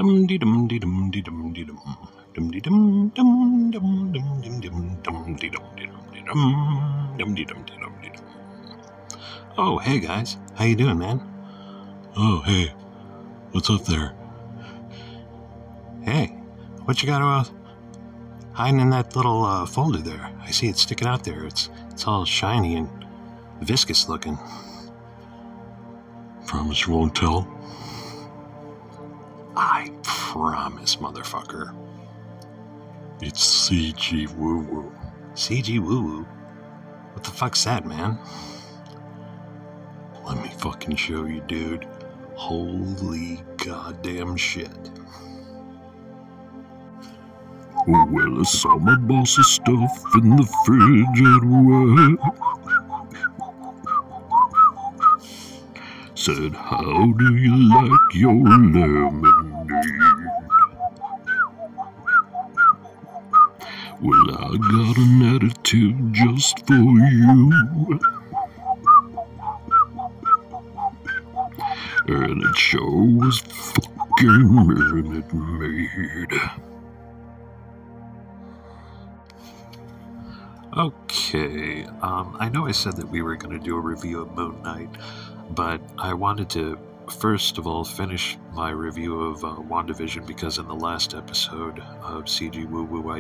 Dum dee dum dee dum dee dum dee dum. Dum dee dum dum dum dum dum dum dum dee dum dee dum dee dum dum dee dum dee dum dee dum. Oh, hey guys, how you doing, man? Oh, hey, what's up there? Hey, what you got hiding in that little folder there? I see it sticking out there. It's all shiny and viscous looking. Promise you won't tell? I promise, motherfucker. It's CG woo-woo. CG woo-woo? What the fuck's that, man? Let me fucking show you, dude. Holy goddamn shit. Well, I saw my boss's stuff in the fridge at work. Said, how do you like your lemonade? Well, I got an attitude just for you. And it sure was fucking minute made. Okay, I know I said that we were going to do a review of Moon Knight, but I wanted to first of all finish my review of WandaVision, because in the last episode of CG Woo Woo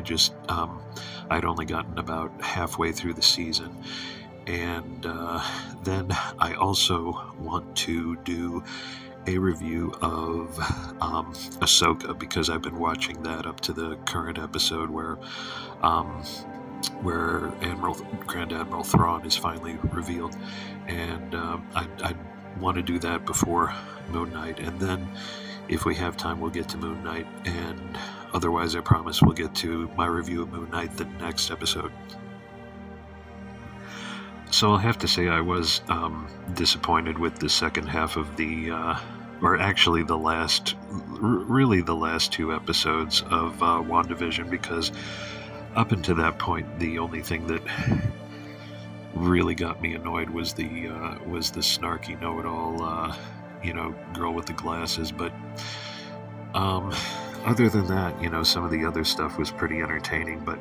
I'd only gotten about halfway through the season, and then I also want to do a review of Asohka, because I've been watching that up to the current episode where Grand Admiral Thrawn is finally revealed, and I want to do that before Moon Knight, and then if we have time we'll get to Moon Knight, and otherwise I promise we'll get to my review of Moon Knight the next episode. So I'll have to say I was disappointed with the second half of or actually the last two episodes of WandaVision, because up until that point, the only thing that really got me annoyed was the snarky know-it-all, girl with the glasses. But other than that, some of the other stuff was pretty entertaining. But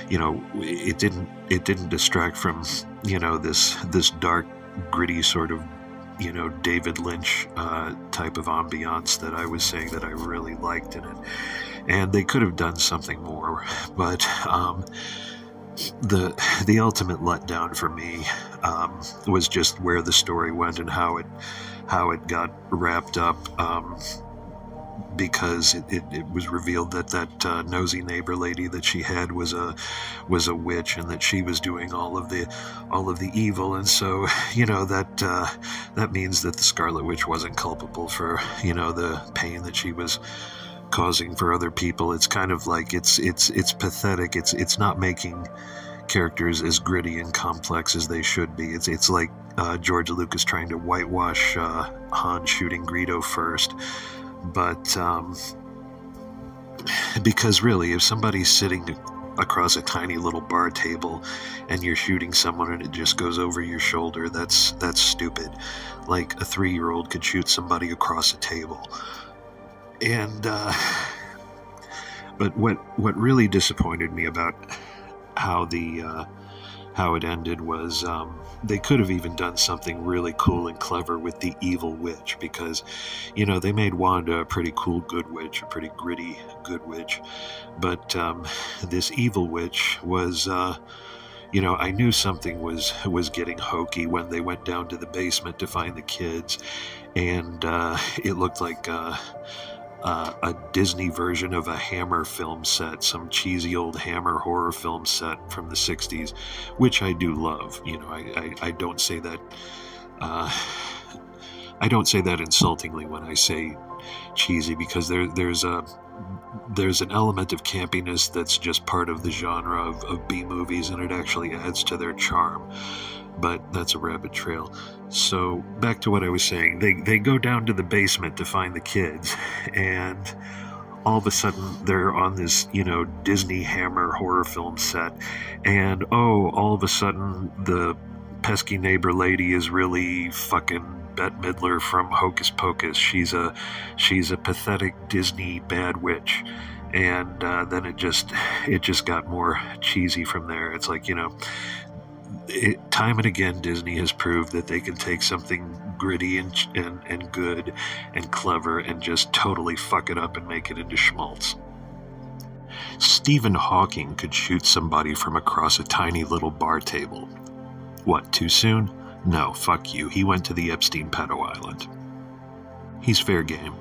it didn't distract from this dark, gritty sort of David Lynch type of ambiance that I was saying that I really liked in it. And they could have done something more, but the ultimate letdown for me was just where the story went and how it got wrapped up, because it was revealed that nosy neighbor lady that she had was a witch, and that she was doing all of the evil, and so that means that the Scarlet Witch wasn't culpable for the pain that she was causing for other people. It's kind of like it's pathetic. It's not making characters as gritty and complex as they should be. It's like George Lucas trying to whitewash Han shooting Greedo first. But because really, if somebody's sitting across a tiny little bar table and you're shooting someone and it just goes over your shoulder, that's stupid. Like a 3-year-old could shoot somebody across a table. And but what really disappointed me about how it ended was they could have even done something really cool and clever with the evil witch, because they made Wanda a pretty cool good witch, a pretty gritty good witch, but this evil witch was I knew something was getting hokey when they went down to the basement to find the kids, and it looked like a Disney version of a Hammer film set, some cheesy old Hammer horror film set from the 60s, which I do love. I don't say that insultingly when I say cheesy, because there's an element of campiness that's just part of the genre of B-movies, and it actually adds to their charm. But that's a rabbit trail. So back to what I was saying. They go down to the basement to find the kids, and all of a sudden they're on this, Disney Hammer horror film set, and all of a sudden the pesky neighbor lady is really fucking Bette Midler from Hocus Pocus. She's a pathetic Disney bad witch. And then it just got more cheesy from there. It's like, time and again Disney has proved that they can take something gritty and good and clever and just totally fuck it up and make it into schmaltz. Stephen Hawking could shoot somebody from across a tiny little bar table. What, too soon? No, fuck you. He went to the Epstein pedo island. He's fair game.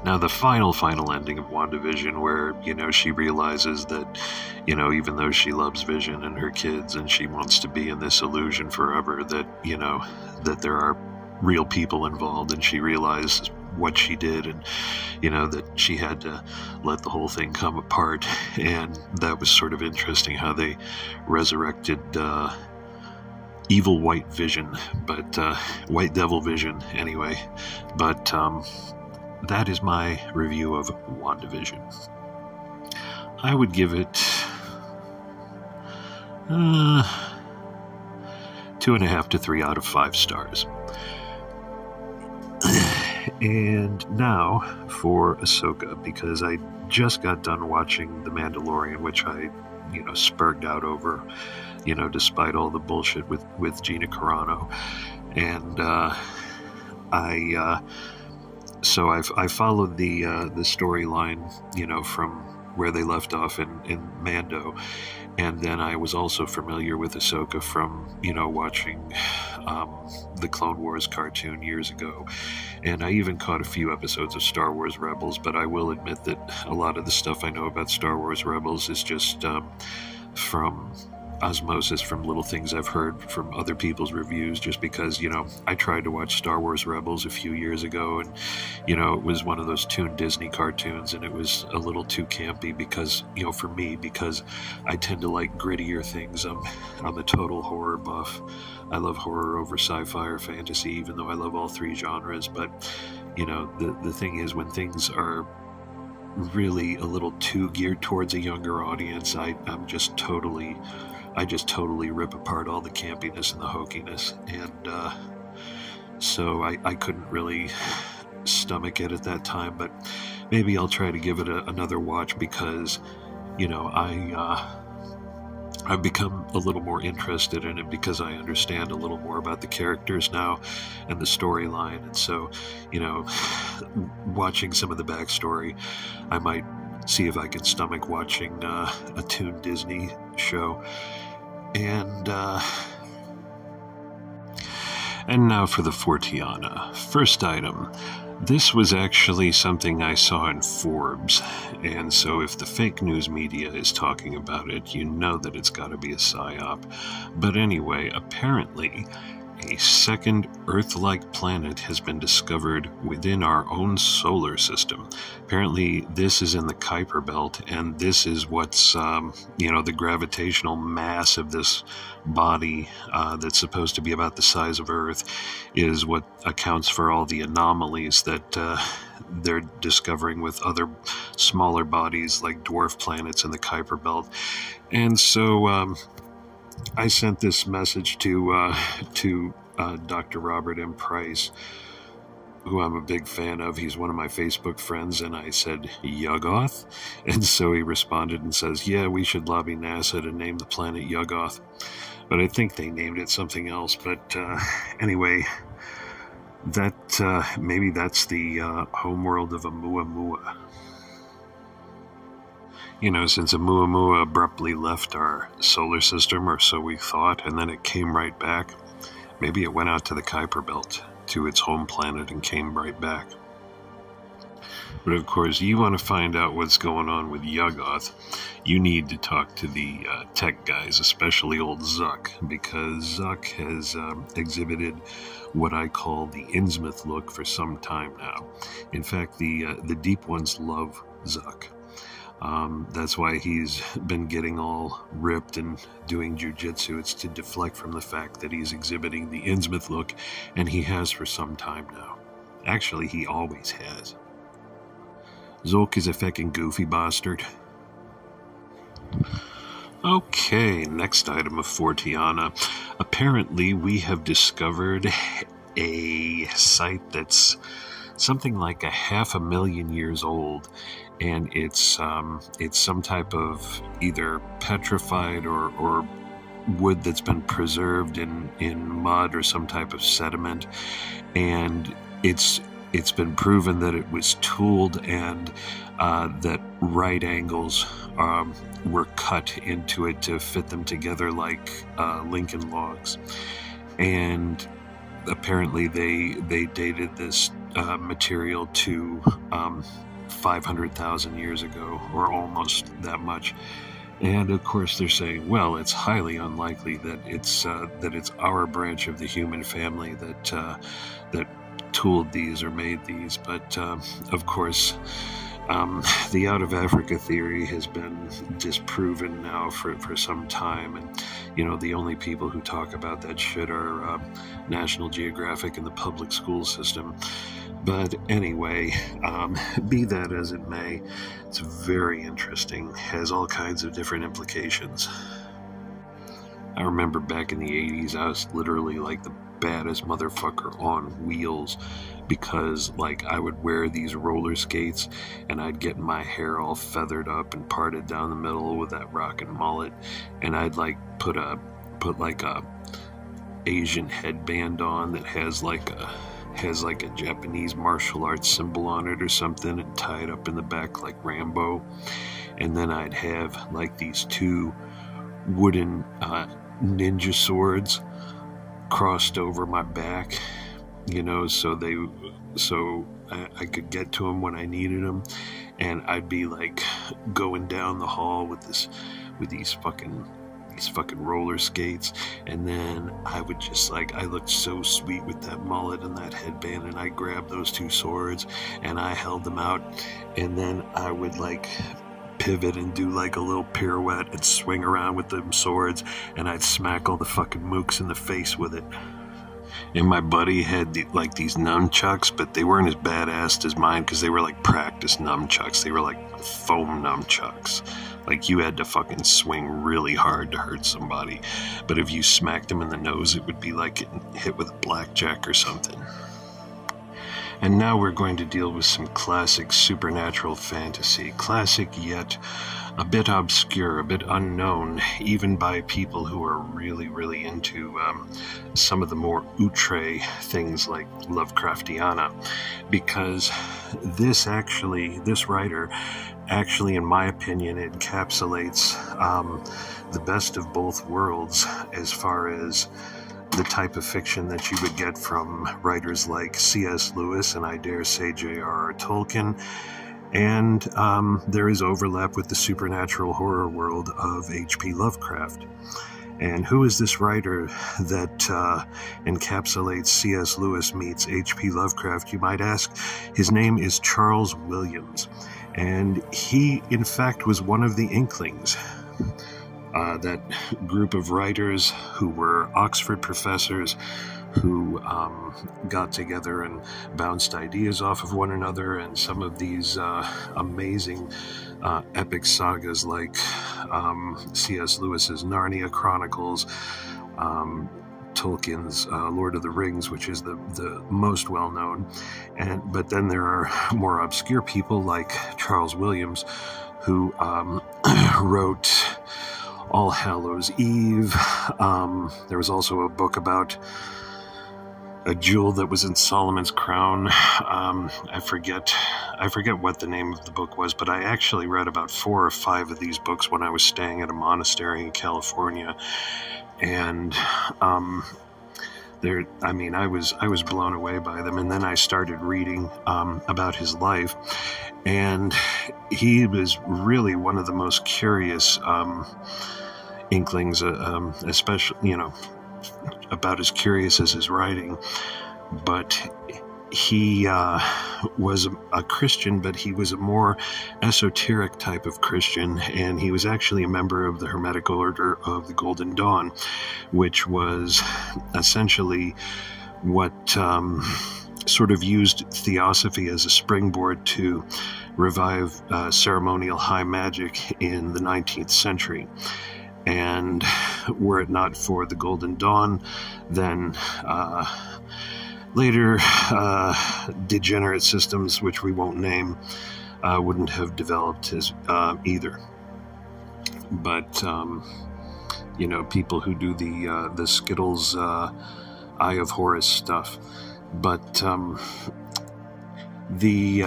Now, the final ending of WandaVision, where, she realizes that, even though she loves Vision and her kids and she wants to be in this illusion forever, that, that there are real people involved, and she realizes what she did, and, that she had to let the whole thing come apart. And that was sort of interesting how they resurrected evil white Vision, but white devil Vision anyway. But that is my review of WandaVision. I would give it 2.5 to 3 out of 5 stars. And now for Asohka, because I just got done watching The Mandalorian, which I, spurged out over, despite all the bullshit with Gina Carano. And So I followed the storyline, from where they left off in Mando, and then I was also familiar with Ahsoka from, watching the Clone Wars cartoon years ago, and I even caught a few episodes of Star Wars Rebels, but I will admit that a lot of the stuff I know about Star Wars Rebels is just from osmosis, from little things I've heard from other people's reviews, just because, I tried to watch Star Wars Rebels a few years ago, and, it was one of those Toon Disney cartoons, and it was a little too campy because, for me, because I tend to like grittier things. I'm a total horror buff. I love horror over sci-fi or fantasy, even though I love all three genres. But, the thing is, when things are really a little too geared towards a younger audience, I just totally rip apart all the campiness and the hokiness, and so I couldn't really stomach it at that time. But maybe I'll try to give it another watch, because I've become a little more interested in it, because I understand a little more about the characters now and the storyline. And so, watching some of the backstory, I might see if I can stomach watching a Toon Disney show. And now for the Forteana. First item. This was actually something I saw in Forbes, and so if the fake news media is talking about it, you know that it's got to be a psyop. But anyway, apparently, a second Earth-like planet has been discovered within our own solar system. Apparently, this is in the Kuiper Belt, and this is what's, the gravitational mass of this body that's supposed to be about the size of Earth is what accounts for all the anomalies that they're discovering with other smaller bodies like dwarf planets in the Kuiper Belt. And so I sent this message to Dr. Robert M. Price, who I'm a big fan of. He's one of my Facebook friends, and I said, Yuggoth? And so he responded and says, yeah, we should lobby NASA to name the planet Yuggoth. But I think they named it something else. But anyway, that maybe that's the homeworld of Oumuamua. Since Oumuamua abruptly left our solar system, or so we thought, and then it came right back, maybe it went out to the Kuiper Belt, to its home planet, and came right back. But of course, you want to find out what's going on with Yuggoth, you need to talk to the tech guys, especially old Zuck, because Zuck has exhibited what I call the Innsmouth look for some time now. In fact, the deep ones love Zuck. That's why he's been getting all ripped and doing jujitsu. It's to deflect from the fact that he's exhibiting the Innsmouth look, and he has for some time now. Actually, he always has. Zulk is a feckin' goofy bastard. Okay, next item of Forteana. Apparently, we have discovered a site that's something like 500,000 years old, and it's some type of either petrified or wood that's been preserved in mud or some type of sediment, and it's been proven that it was tooled and that right angles were cut into it to fit them together like Lincoln logs. And apparently they dated this material to 500,000 years ago, or almost that much. And of course they're saying, well, it's highly unlikely that it's our branch of the human family that tooled these or made these. But of course, the out of Africa theory has been disproven now for some time, and the only people who talk about that shit are National Geographic and the public school system. But anyway, be that as it may, it's very interesting, has all kinds of different implications. I remember back in the 80s, I was literally like the baddest motherfucker on wheels, because I would wear these roller skates and I'd get my hair all feathered up and parted down the middle with that rockin' mullet, and I'd put a Asian headband on that has a Japanese martial arts symbol on it or something, and tie it up in the back like Rambo. And then I'd have these two wooden ninja swords crossed over my back, so I could get to them when I needed them. And I'd be going down the hall with these fucking roller skates, and then I would just I looked so sweet with that mullet and that headband, and I grabbed those two swords and I held them out, and then I would pivot and do a little pirouette and swing around with them swords, and I'd smack all the fucking mooks in the face with it. And my buddy had these nunchucks, but they weren't as badass as mine because they were practice nunchucks. They were foam nunchucks. You had to fucking swing really hard to hurt somebody. But if you smacked them in the nose, it would be like getting hit with a blackjack or something. And now we're going to deal with some classic supernatural fantasy. Classic, yet a bit obscure, a bit unknown, even by people who are really, really into some of the more outre things like Lovecraftiana. Because this writer actually, in my opinion, encapsulates the best of both worlds as far as the type of fiction that you would get from writers like C.S. Lewis and I dare say J.R.R. Tolkien. And there is overlap with the supernatural horror world of H.P. Lovecraft. And who is this writer that encapsulates C.S. Lewis meets H.P. Lovecraft, you might ask? His name is Charles Williams. And he, in fact, was one of the Inklings. That group of writers who were Oxford professors who got together and bounced ideas off of one another, and some of these amazing epic sagas like C.S. Lewis's Narnia Chronicles, Tolkien's Lord of the Rings, which is the most well-known. But then there are more obscure people like Charles Williams, who wrote All Hallows Eve. There was also a book about a jewel that was in Solomon's crown. I forget what the name of the book was, but I actually read about 4 or 5 of these books when I was staying at a monastery in California. And I was blown away by them. And then I started reading about his life, and he was really one of the most curious Inklings, especially, about as curious as his writing. But he was a Christian, but he was a more esoteric type of Christian, and he was actually a member of the Hermetic Order of the Golden Dawn, which was essentially what sort of used theosophy as a springboard to revive ceremonial high magic in the 19th century. And were it not for the Golden Dawn, then later degenerate systems, which we won't name, wouldn't have developed as either. But people who do the Skittles Eye of Horus stuff. But the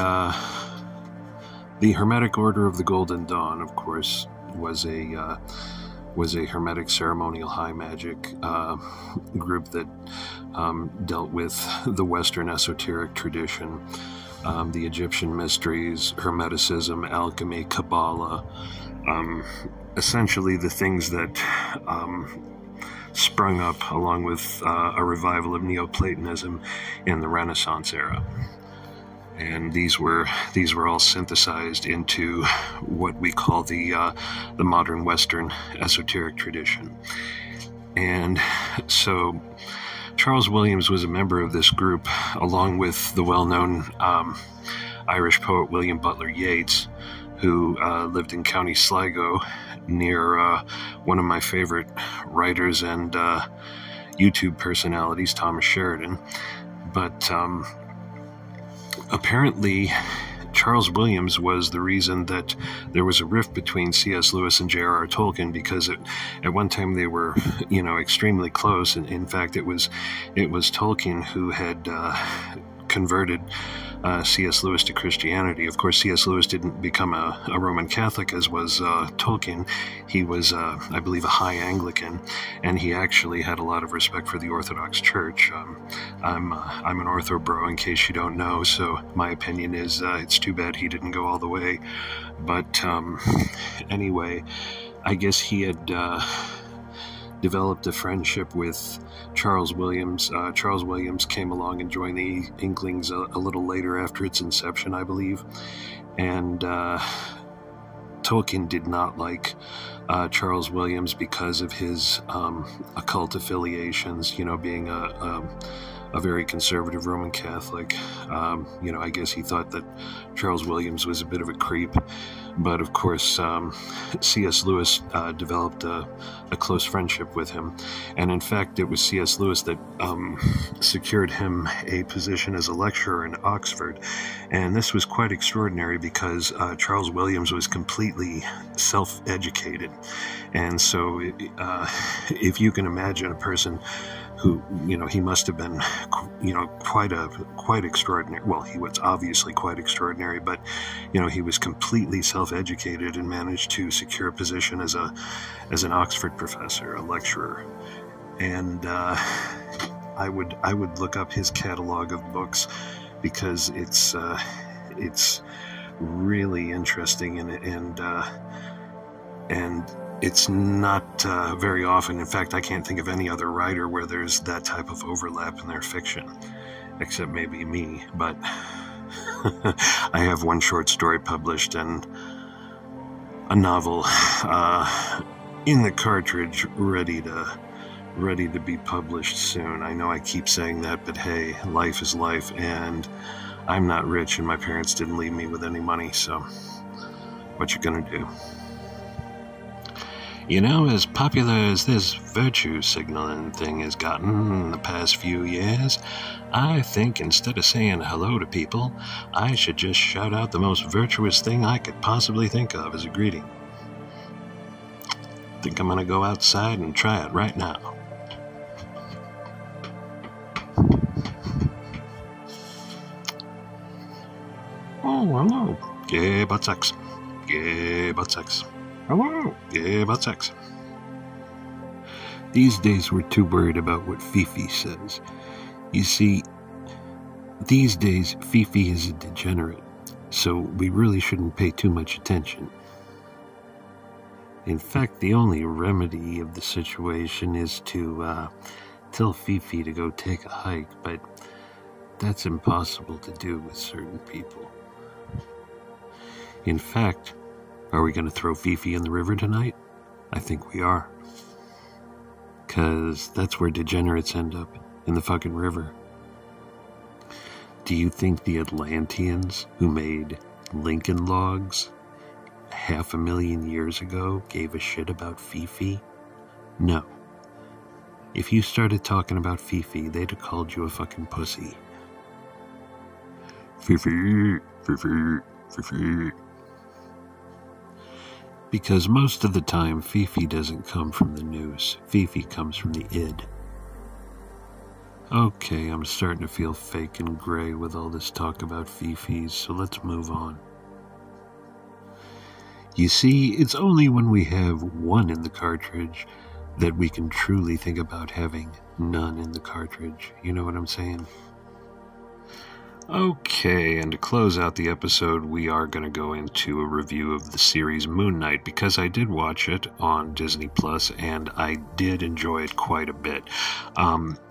Hermetic Order of the Golden Dawn, of course, was a Hermetic ceremonial high magic group that dealt with the Western esoteric tradition, the Egyptian mysteries, Hermeticism, alchemy, Kabbalah, essentially the things that sprung up along with a revival of Neoplatonism in the Renaissance era. And these were all synthesized into what we call the modern Western esoteric tradition. And so Charles Williams was a member of this group, along with the well-known Irish poet William Butler Yeats, who lived in County Sligo, near one of my favorite writers and YouTube personalities, Thomas Sheridan. But apparently, Charles Williams was the reason that there was a rift between C.S. Lewis and J.R.R. Tolkien, because at one time they were, extremely close. And in fact, it was Tolkien who had converted C.S. Lewis to Christianity. Of course, C.S. Lewis didn't become a Roman Catholic, as was Tolkien. He was, I believe, a high Anglican, and he actually had a lot of respect for the Orthodox Church. I'm an Ortho bro, in case you don't know, so my opinion is it's too bad he didn't go all the way. But anyway, I guess he had developed a friendship with Charles Williams. Charles Williams came along and joined the Inklings a little later after its inception, I believe. And Tolkien did not like Charles Williams because of his occult affiliations, being a very conservative Roman Catholic. I guess he thought that Charles Williams was a bit of a creep. But of course, C.S. Lewis developed a close friendship with him. And in fact, it was C.S. Lewis that secured him a position as a lecturer in Oxford. And this was quite extraordinary because Charles Williams was completely self-educated. And so if you can imagine a person who, he must have been, quite extraordinary. Well, he was obviously quite extraordinary, but, he was completely self-educated and managed to secure a position as an Oxford professor, a lecturer. And I would look up his catalog of books, because it's really interesting, and it's not very often. In fact, I can't think of any other writer where there's that type of overlap in their fiction, except maybe me. But I have one short story published and a novel in the cartridge ready to be published soon. I know I keep saying that, but hey, life is life, and I'm not rich, and my parents didn't leave me with any money, so what you gonna do? As popular as this virtue signaling thing has gotten in the past few years, I think instead of saying hello to people, I should just shout out the most virtuous thing I could possibly think of as a greeting. I think I'm gonna go outside and try it right now. Oh, hello. Yeah, butt sex. Yeah, butt sex. Hello. Yeah, about sex. These days we're too worried about what Fifi says. You see, these days Fifi is a degenerate, so we really shouldn't pay too much attention. In fact, the only remedy of the situation is to tell Fifi to go take a hike, but that's impossible to do with certain people. In fact, are we going to throw Fifi in the river tonight? I think we are. 'Cause that's where degenerates end up, in the fucking river. Do you think the Atlanteans, who made Lincoln Logs, 500,000 years ago gave a shit about Fifi? No. If you started talking about Fifi, they'd have called you a fucking pussy. Fifi, Fifi, Fifi. Because most of the time, Fifi doesn't come from the news. Fifi comes from the id. Okay, I'm starting to feel fake and gray with all this talk about Fifis, so let's move on. You see, it's only when we have one in the cartridge that we can truly think about having none in the cartridge. You know what I'm saying? Okay, and to close out the episode, we are going to go into a review of the series Moon Knight, because I did watch it on Disney Plus, and I did enjoy it quite a bit.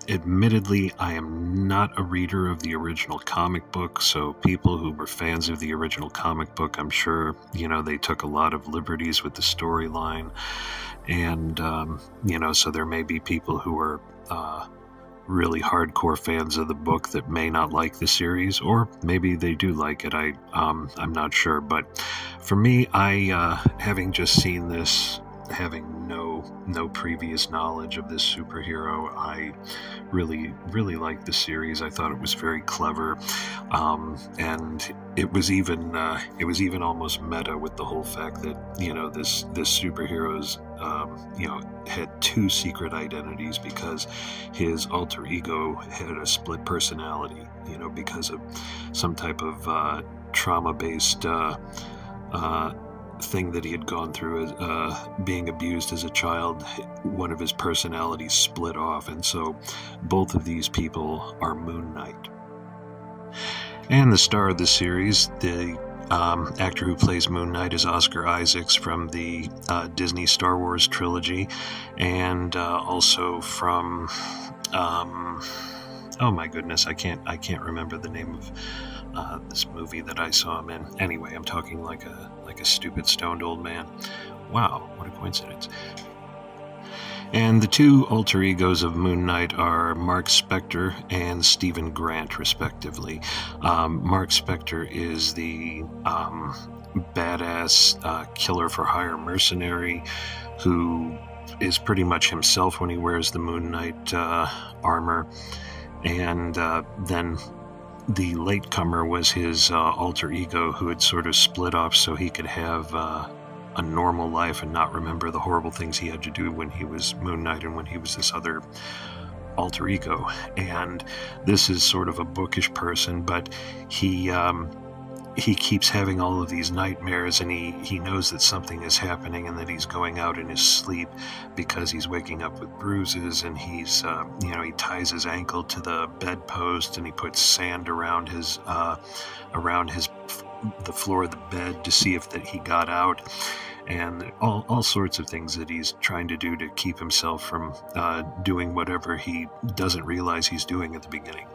Admittedly, I am not a reader of the original comic book, so people who were fans of the original comic book, I'm sure, they took a lot of liberties with the storyline, and, so there may be people who are really hardcore fans of the book that may not like the series, or maybe they do like it. I'm not sure, but for me, I having just seen this, having no previous knowledge of this superhero, I really liked the series. I thought it was very clever, and it was even almost meta with the whole fact that this superhero's had two secret identities, because his alter ego had a split personality, because of some type of trauma-based thing that he had gone through as being abused as a child. One of his personalities split off, and so both of these people are Moon Knight. And the star of the series, the actor who plays Moon Knight, is Oscar Isaacs from the Disney Star Wars trilogy, and also from oh my goodness, I can't remember the name of this movie that I saw him in. Anyway, I'm talking like a stupid stoned old man. Wow, what a coincidence. And the two alter egos of Moon Knight are Mark Spector and Stephen Grant, respectively. Mark Spector is the badass killer-for-hire mercenary who is pretty much himself when he wears the Moon Knight armor. And then the latecomer was his alter ego, who had sort of split off so he could have a normal life and not remember the horrible things he had to do when he was Moon Knight and when he was this other alter ego. And this is sort of a bookish person, but he keeps having all of these nightmares, and he knows that something is happening and that he's going out in his sleep, because he's waking up with bruises, and he's he ties his ankle to the bedpost, and he puts sand around the floor of the bed to see if that he got out, and all sorts of things that he's trying to do to keep himself from doing whatever he doesn't realize he's doing at the beginning.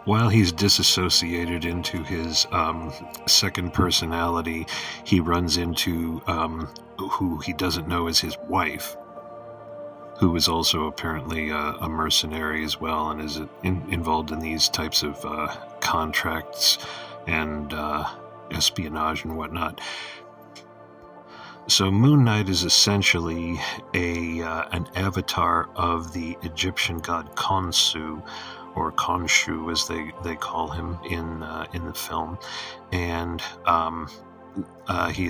While he's disassociated into his second personality, he runs into who he doesn't know is his wife, who is also apparently a mercenary as well, and is involved in these types of contracts and espionage and whatnot. So Moon Knight is essentially an avatar of the Egyptian god Khonsu, or Khonshu as they call him in the film, and he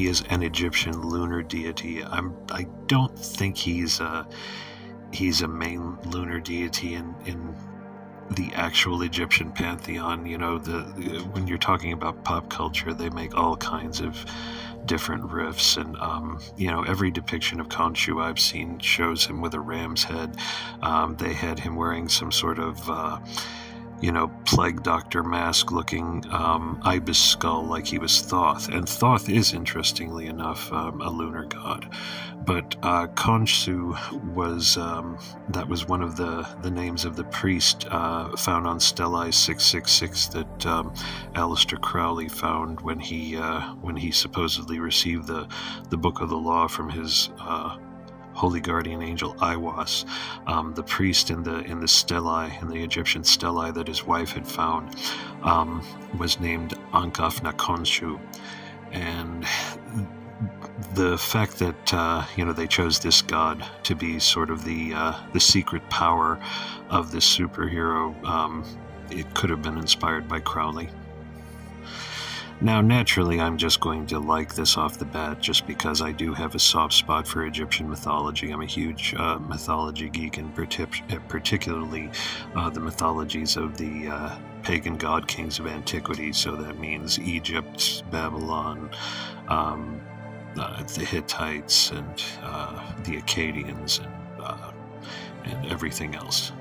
is an Egyptian lunar deity. I don't think he's a main lunar deity in the actual Egyptian pantheon. When you're talking about pop culture, they make all kinds of different riffs, and every depiction of Khonshu I've seen shows him with a ram's head. They had him wearing some sort of plague doctor mask looking ibis skull, like he was Thoth. And Thoth is, interestingly enough, a lunar god. But Khonshu was that was one of the names of the priest found on Stellae 666 that Aleister Crowley found when he supposedly received the Book of the Law from his holy guardian angel Iwas. The priest in the Stellae, in the Egyptian Stellae that his wife had found, was named Ankh-Khonshu. And the fact that they chose this god to be sort of the secret power of this superhero, it could have been inspired by Crowley. Now, naturally, I'm just going to like this off the bat just because I do have a soft spot for Egyptian mythology. I'm a huge mythology geek, and particularly the mythologies of the pagan god kings of antiquity. So that means Egypt, Babylon, the Hittites, and the Akkadians, and everything else.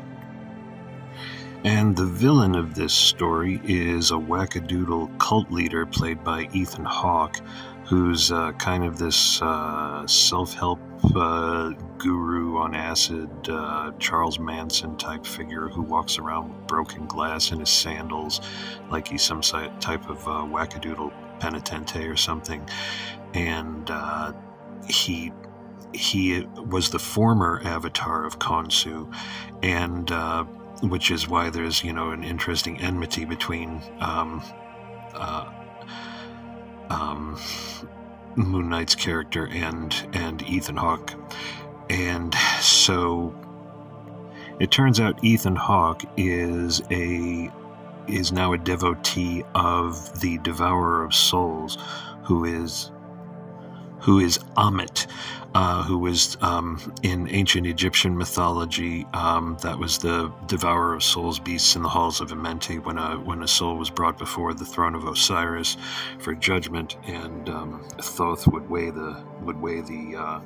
And the villain of this story is a wackadoodle cult leader played by Ethan Hawke, who's kind of this self-help guru on acid, Charles Manson type figure who walks around with broken glass in his sandals like he's some type of wackadoodle penitente or something. And he was the former avatar of Khonsu, and which is why there's, an interesting enmity between Moon Knight's character and Ethan Hawke. And so it turns out Ethan Hawke is now a devotee of the Devourer of Souls, who is Ammit, who was in ancient Egyptian mythology. That was the devourer of souls, beasts in the halls of Amenti, when a soul was brought before the throne of Osiris for judgment, and Thoth would weigh the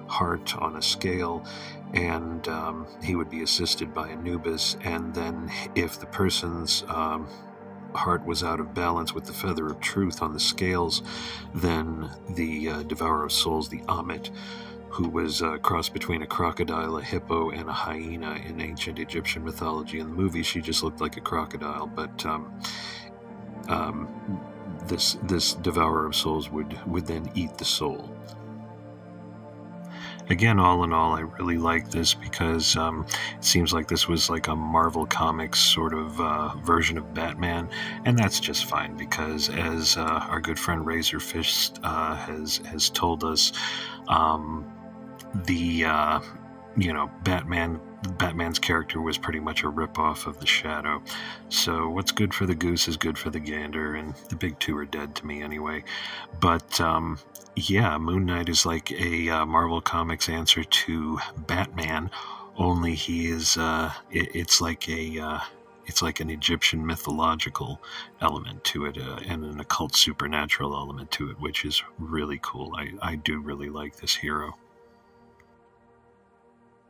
heart on a scale, and he would be assisted by Anubis, and then if the person's heart was out of balance with the feather of truth on the scales, then the devourer of souls, the Ammit, who was a cross between a crocodile, a hippo, and a hyena in ancient Egyptian mythology. In the movie, she just looked like a crocodile, but this devourer of souls would then eat the soul. Again, all in all, I really like this because it seems like this was like a Marvel Comics sort of version of Batman, and that's just fine because, as our good friend Razorfist has told us, Batman's character was pretty much a ripoff of the Shadow. So what's good for the goose is good for the gander, and the big two are dead to me anyway. But yeah, Moon Knight is like a Marvel Comics answer to Batman, only he is it's like an Egyptian mythological element to it, and an occult supernatural element to it, which is really cool. I do really like this hero.